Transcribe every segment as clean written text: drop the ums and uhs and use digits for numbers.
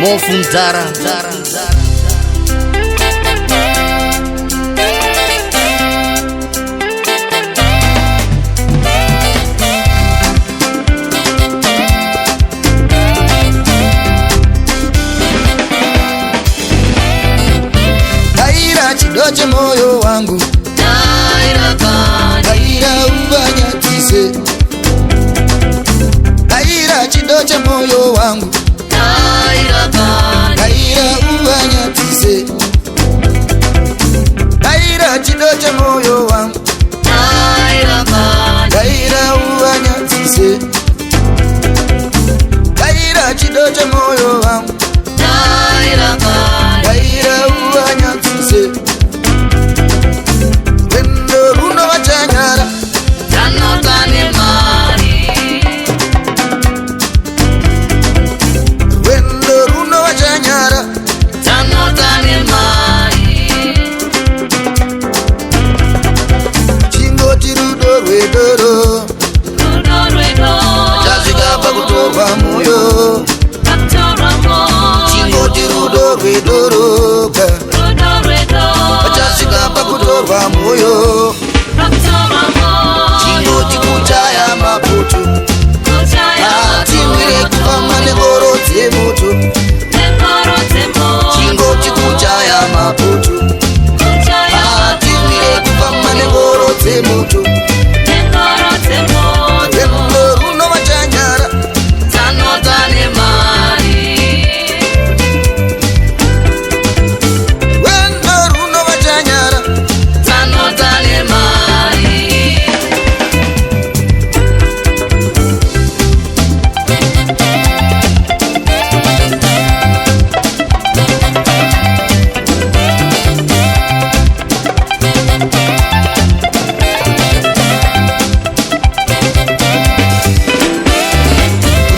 Mofundara Daira chidoche moyo wangu, daira ubanyatise. Daira chidoche moyo wangu, daira ubanyatise. Daira chidoche moyo wangu, daira ubanyatise. Daira chidoche moyo wangu, daira ubanyatise. Wendo runo wachanyara tanotane mari, wendo runo wachanyara tanotane mari, chingoti rudo rwedoro rudo rwedo chazvikabva kutorwa moyo. katora moyo, Chingoti rudo rwedoroka rudo rwedo chazvikabva kutorwa moyo. katora moyo, Chingoti kuchaya maputu kuchaya atimire kufamba nengoro dzemoto. nengoro dzemoto, Chingoti kuchaya maputu kuchaya atimire kufamba nengoro dzemoto. nengoro dzemoto, Wendo runo wachanyara tanotane mari, wendo runo wachanyara tanotane mari.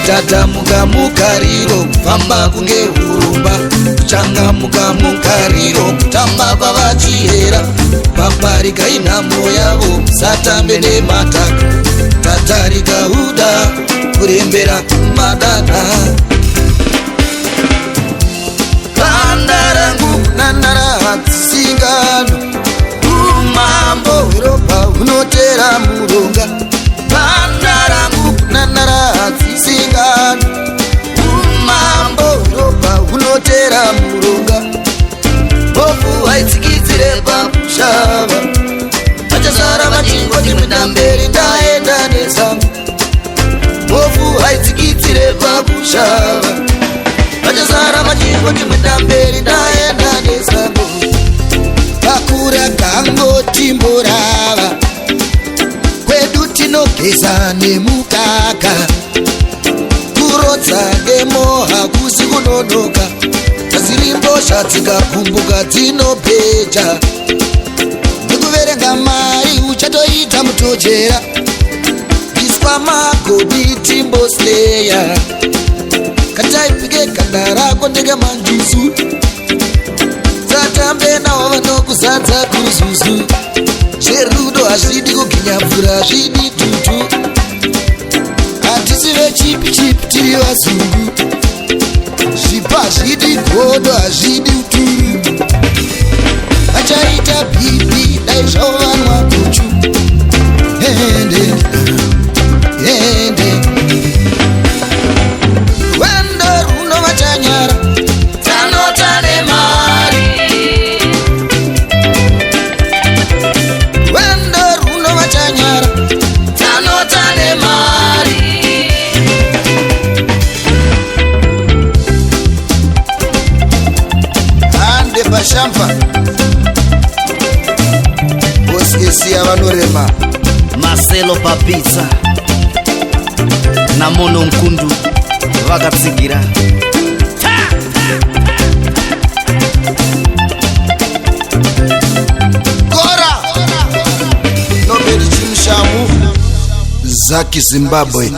tatamuka mukariro kufamba kunge urumba, kuchangamuka mukariro kutamba kwavachihera. Paparika inhamo yavo satambe nemataka, tatarika uda kurembera kumadana. Banda rangu kunanara tsingano, umambo hweropa hunotera muronga. Banda rangu kunanara tsingano, umambo hweropa hunotera muronga. Bofu haitsikitsire pakushava, achazara vachingoti mudamberi ndaenda nesango. Bofu haitsikitsire pakushava, achazara vachingoti mudamberi ndaenda nesango. Kakura kangoti mborava, kwedu tinogeza nemukaka. Kurodza demo hakusi kunonoka, dzirimbozha dzikakumbuka dzinopeja. Ndikuverenga mari uchatoita mutojera, iswa magodi timbosleya. Kataipike ganda rako ndege manjusu, tatambe navo vanokuzadza kuzuzu. Zverudo hazvidi kuginya mvura, hazvidi tutu. Hatisi vechipi chipi tiri vazungu, zvipa hazvidi godo, hazvidi uturu. Vachaita bhipi dai zvovanwa kuchu. Ende ende wendo runo vachanyara tanotane mari, wendo runo vachanyara tanotane mari, hande pashampa bosisiya vanorema. Marcelo Papitsa na Mono Nkundu vakatsigira. Kora Nobel Chimshamu Zaki Zimbabwe.